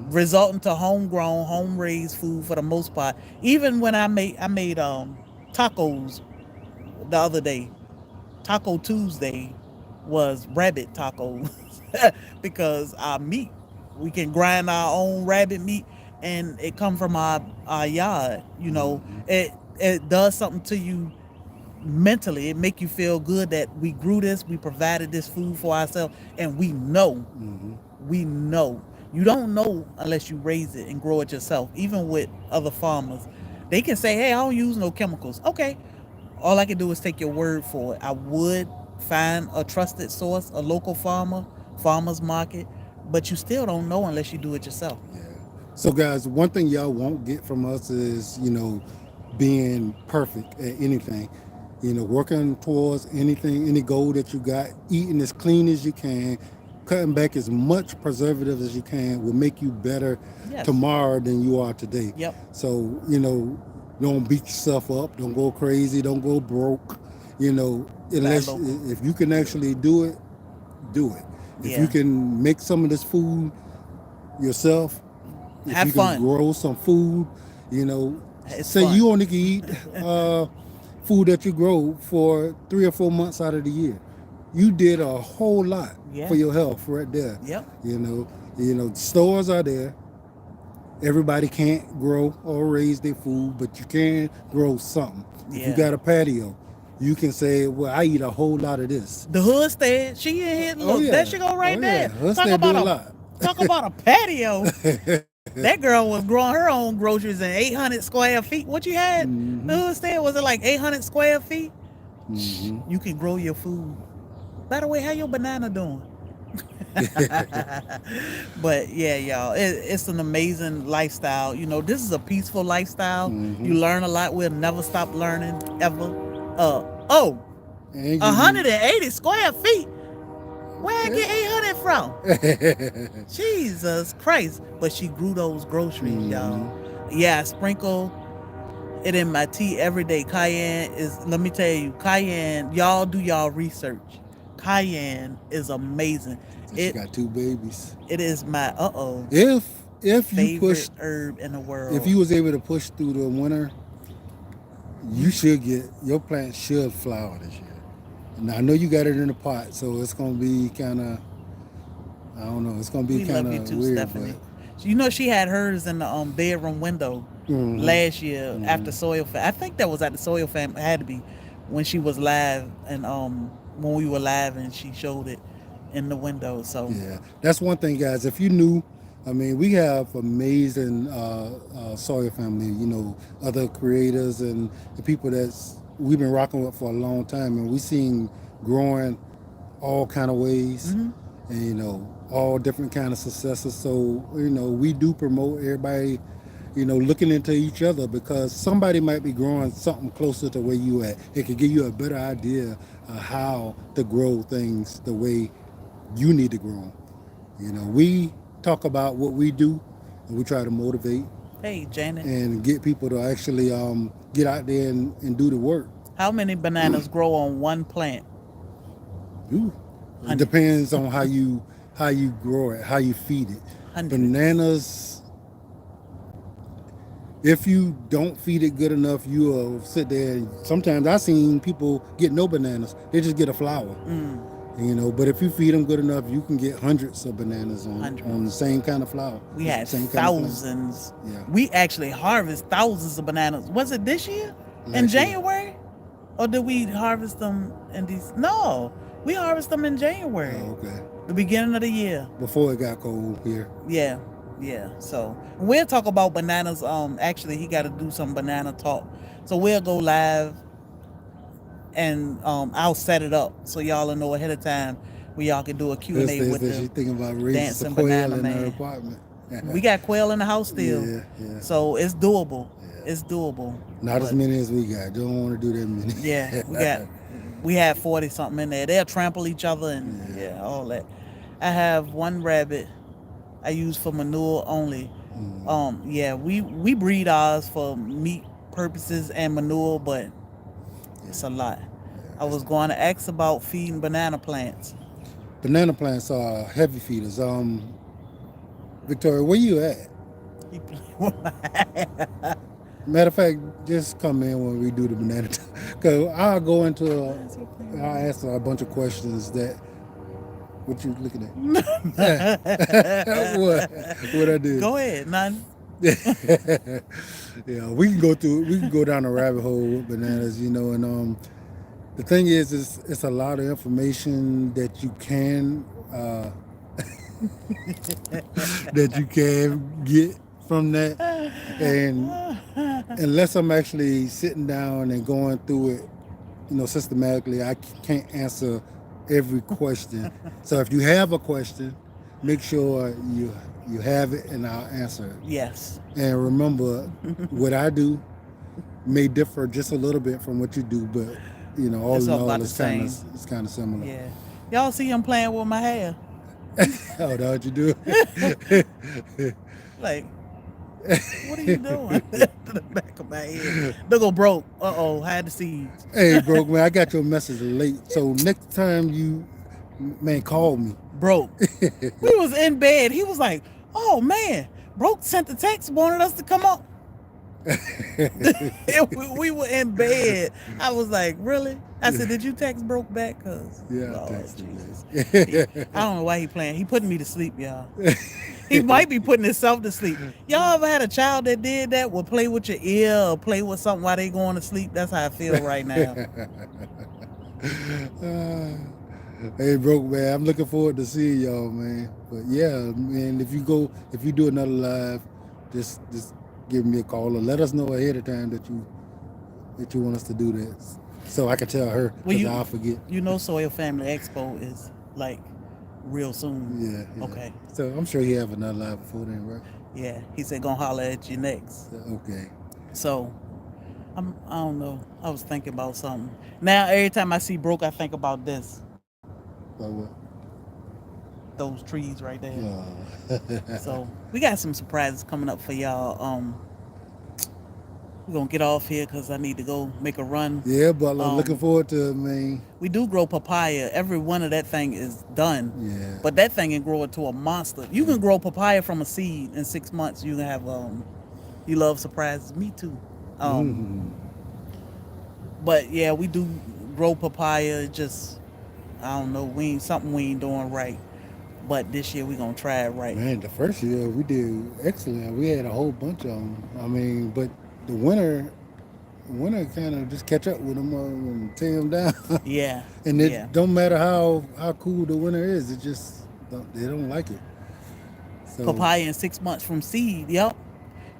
resulting to homegrown, home raised food for the most part. Even when I made tacos the other day, Taco Tuesday was rabbit tacos because our meat, we can grind our own rabbit meat, and it come from our yard. It does something to you mentally. It make you feel good that we grew this, we provided this food for ourselves, and we know. You don't know unless you raise it and grow it yourself. Even with other farmers, they can say, hey, I don't use no chemicals. Okay, All I can do is take your word for it. I would find a trusted source, a local farmer's market, but you still don't know unless you do it yourself. Yeah. So, guys, one thing y'all won't get from us is, being perfect at anything. Working towards anything, any goal that you got, eating as clean as you can, cutting back as much preservatives as you can will make you better Yes. tomorrow than you are today. Yep. So, don't beat yourself up, don't go crazy, don't go broke, Buy unless local. if you can actually do it, do it. If you Yeah. can make some of this food yourself, if Have you can fun. grow some food, It's say fun. you only can eat food that you grow for 3 or 4 months out of the year. You did a whole lot Yeah. for your health right there. Yep. Stores are there. Everybody can't grow or raise their food, but you can grow something. If you Yeah. got a patio, you can say, well, I eat a whole lot of this. The hood stand, she in here. Oh Look, yeah. there she go right Oh there. yeah. Us Talk they do about a a lot. talk about a patio. That girl was growing her own groceries in 800 square feet. What you had? Mm-hmm. The hood stand, was it like 800 square feet? Mm-hmm. You can grow your food. By the way, how your banana doing? But yeah, y'all, it's an amazing lifestyle. This is a peaceful lifestyle. Mm-hmm. You learn a lot. We'll never stop learning ever. Oh, And 180 square feet. Where I get 800 from? Jesus Christ! But she grew those groceries, y'all. Yeah, I sprinkle it in my tea every day. Cayenne is. Let me tell you, cayenne. Y'all do y'all research. Cayenne is amazing. She got 2 babies. It is my If you favorite push, herb in the world. if you was able to push through the winter, you should get your plant should flower this year. Now I know you got it in a pot, so it's gonna be kind of, I don't know, it's gonna be We kind love you of too, weird, Stephanie. She had hers in the bedroom window last year after SoilFamily. I think that was at the SoilFamily. It had to be when she was live and when we were live and she showed it in the window. So yeah, that's one thing, guys. If you knew, I mean, we have amazing SoilFamily. Other creators and the people that's we've been rocking with for a long time, and we seen growing all kind of ways, and all different kind of successes. So we do promote everybody, looking into each other, because somebody might be growing something closer to where you at. It could give you a better idea of how to grow things the way you need to grow them. We talk about what we do, and we try to motivate hey, Janet, and get people to actually get out there and do the work. how many bananas grow on one plant? Ooh. It 100. depends on how you grow it, how you feed it. Hundreds. Bananas, if you don't feed it good enough, you will sit there. And sometimes I've seen people get no bananas; they just get a flower. But if you feed them good enough, you can get hundreds of bananas on the same kind of flower. We had Same kind of plant. thousands. Yeah. We actually harvest thousands of bananas. Was it this year? In Last year. January? Or did we harvest them in these? No, we harvest them in January. Oh, okay. The beginning of the year. Before it got cold here. Yeah. So we'll talk about bananas. Actually, he got to do some banana talk. So we'll go live, and I'll set it up so y'all will know ahead of time where y'all can do a Q&A with She's the thinking about raising dancing some quail banana in her man. apartment. We got quail in the house still. Yeah. So it's doable. Yeah. It's doable. Not as But, many as we got. Don't want to do that many. yeah, we had 40 something in there. They'll trample each other and all that. I have one rabbit I use for manure only. We breed ours for meat purposes and manure, but it's a lot. I was going to ask about feeding banana plants. Banana plants are heavy feeders. Victoria, where you at? He play with my Matter of fact, just come in when we do the banana. Because I'll go into, I'll ask a bunch of questions that, what you looking at? What I did? Go ahead, none. Yeah, we can go down a rabbit hole with bananas, and the thing is it's a lot of information that you can that you can get from that, and unless I'm actually sitting down and going through it systematically, I can't answer every question. So if you have a question, make sure you have it, and I'll answer it. Yes. And remember, what I do may differ just a little bit from what you do, but all It's in all all, about the same. it's kind of similar. Yeah. Y'all see him playing with my hair? Oh, that's what you do. Like, what are you doing? To the back of my head. Look, go broke. Had the seeds. Hey, broke man, I got your message late. So next time you, man, call me. Broke. We was in bed. He was like, "Oh man, broke sent the text, wanted us to come up." we were in bed. I was like, "Really?" I said, "Did you text broke back?" Cause Yeah, I Lord texted Jesus. I don't know why he playing. He putting me to sleep, y'all. He might be putting himself to sleep. Y'all ever had a child that did that? Will play with your ear or play with something while they going to sleep? That's how I feel right now. Hey, broke man, I'm looking forward to seeing y'all, man. But yeah, man, if you do another live, just give me a call or let us know ahead of time that you want us to do this, so I can tell her, because I'll forget. SoilFamily Expo is like real soon. Yeah. Okay. So I'm sure he have another live before then, right? Yeah. He said gonna holler at you next. Okay. So I don't know. I was thinking about something. Now every time I see broke, I think about this. About what? Those trees right there. Oh. So we got some surprises coming up for y'all. We're gonna get off here because I need to go make a run. Yeah, but I'm looking forward to it, man. We do grow papaya. Every one of that thing is done. Yeah. But that thing can grow into a monster. You can grow papaya from a seed in 6 months. You can have you love surprises. Me too. But yeah, we do grow papaya. It just I don't know, we ain't doing right. But this year we gonna try it right. Man, the first year we did excellent. We had a whole bunch of them. I mean, but the winter kind of just catch up with them and tear them down. Yeah. And it don't matter how cool the winter is. It just they don't like it. So, Papaya in 6 months from seed. Yep.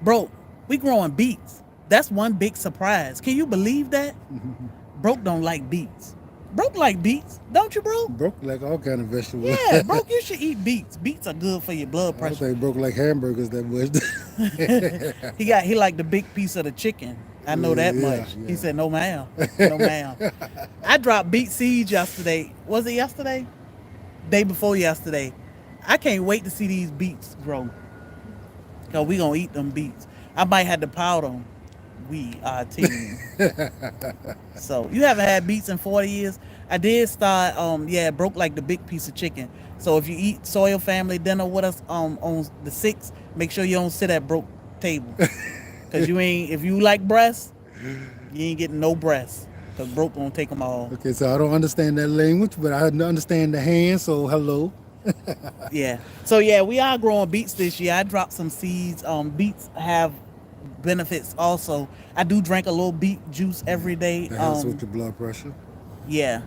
Bro, we growing beets. That's one big surprise. Can you believe that? Broke don't like beets. Broke like beets, don't you, bro? Broke like all kind of vegetables. Yeah, broke, you should eat beets. Beets are good for your blood I pressure. think broke like hamburgers that much. He like the big piece of the chicken. I know that much. Yeah. He said, "No, ma'am. No, ma'am." I dropped beet seeds yesterday. Was it yesterday? Day before yesterday. I can't wait to see these beets grow. Because we going to eat them beets. I might have to powder them. We are a team. So, you haven't had beets in 40 years? I did start, broke like the big piece of chicken. So, if you eat SoilFamily dinner with us on the 6th, make sure you don't sit at broke table. Because if you like breasts, you ain't getting no breasts. Because broke gonna take them all. Okay, so I don't understand that language, but I understand the hand, so hello. Yeah. So yeah, we are growing beets this year. I dropped some seeds. Beets have benefits also. I do drink a little beet juice every day. That helps with your blood pressure. Yeah.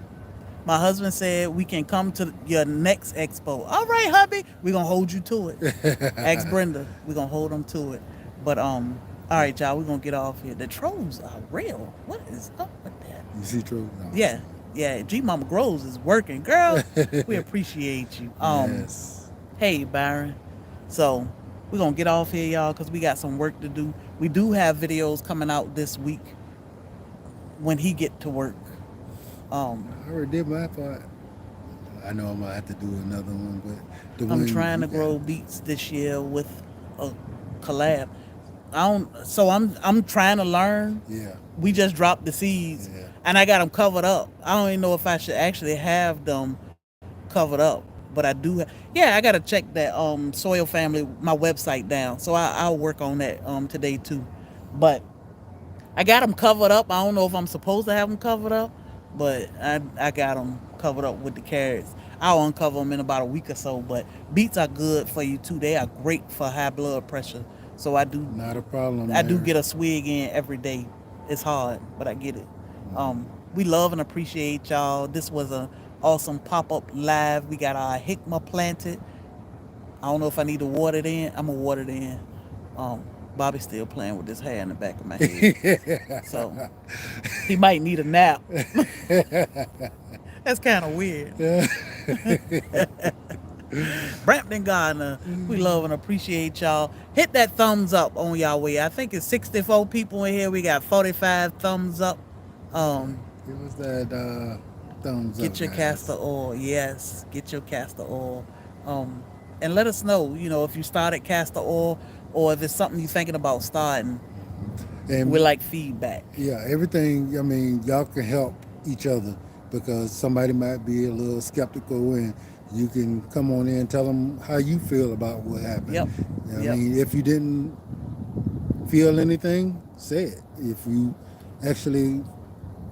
My husband said we can come to your next expo. All right, hubby. We're gonna hold you to it. Ask Brenda. We're gonna hold them to it. But all right, y'all, we're gonna get off here. The trolls are real. What is up with that? You see trolls? No. Yeah. G Mama Grows is working. Girl, we appreciate you. Yes. Hey, Byron. So we're going to get off here, y'all, because we got some work to do. We do have videos coming out this week when he get to work. I already did my part. I know I'm going to have to do another one, but I'm trying to grow beets this year with a collab. I'm trying to learn. Yeah. We just dropped the seeds, Yeah. and I got them covered up. I don't even know if I should actually have them covered up, but I do. I got to check that SoilFamily, my website down. So I'll work on that today too. But I got them covered up. I don't know if I'm supposed to have them covered up, but I got them covered up with the carrots. I'll uncover them in about a week or so. But beets are good for you too. They are great for high blood pressure. So I do. Not a problem. I do get a swig in every day. It's hard, but I get it. We love and appreciate y'all. This was an awesome pop-up live. We got our jicama planted. I don't know if I need to water it in. I'm gonna water it in. Bobby's still playing with his hair in the back of my head. So he might need a nap. That's kind of weird. Brampton Gardner, we love and appreciate y'all. Hit that thumbs up on y'all way. I think it's 64 people in here. We got 45 thumbs up. Give us that thumbs up, Get your castor guys. oil. Yes, get your castor oil. And let us know, if you started castor oil or if it's something you're thinking about starting. We And like feedback. yeah, everything. I mean, y'all can help each other because somebody might be a little skeptical, and you can come on in and tell them how you feel about what happened. Yep. You know what I Yep. mean, if you didn't feel anything, say it. If you actually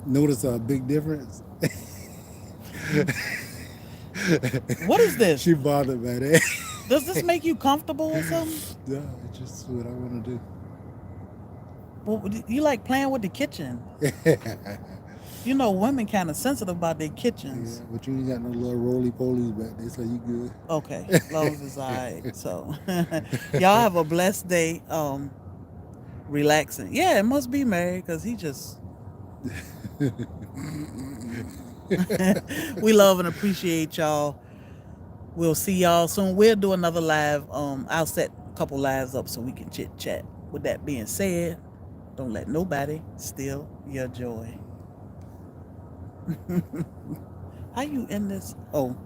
notice a big difference, What is this? she bothered by that. Does this make you comfortable or something? Yeah, it's just what I want to Well, you like playing with the kitchen. do. Women kind of sensitive about their Yeah, kitchens. but you ain't got no little roly polies back there, so you good. Okay, as long as it's all right. So, y'all have a blessed day. Relaxing. Yeah, it must be Mary because he just. We love and appreciate y'all. We'll see y'all soon. We'll do another live. I'll set a couple lives up so we can chit chat. With that being said, don't let nobody steal your joy. How you end this? Oh.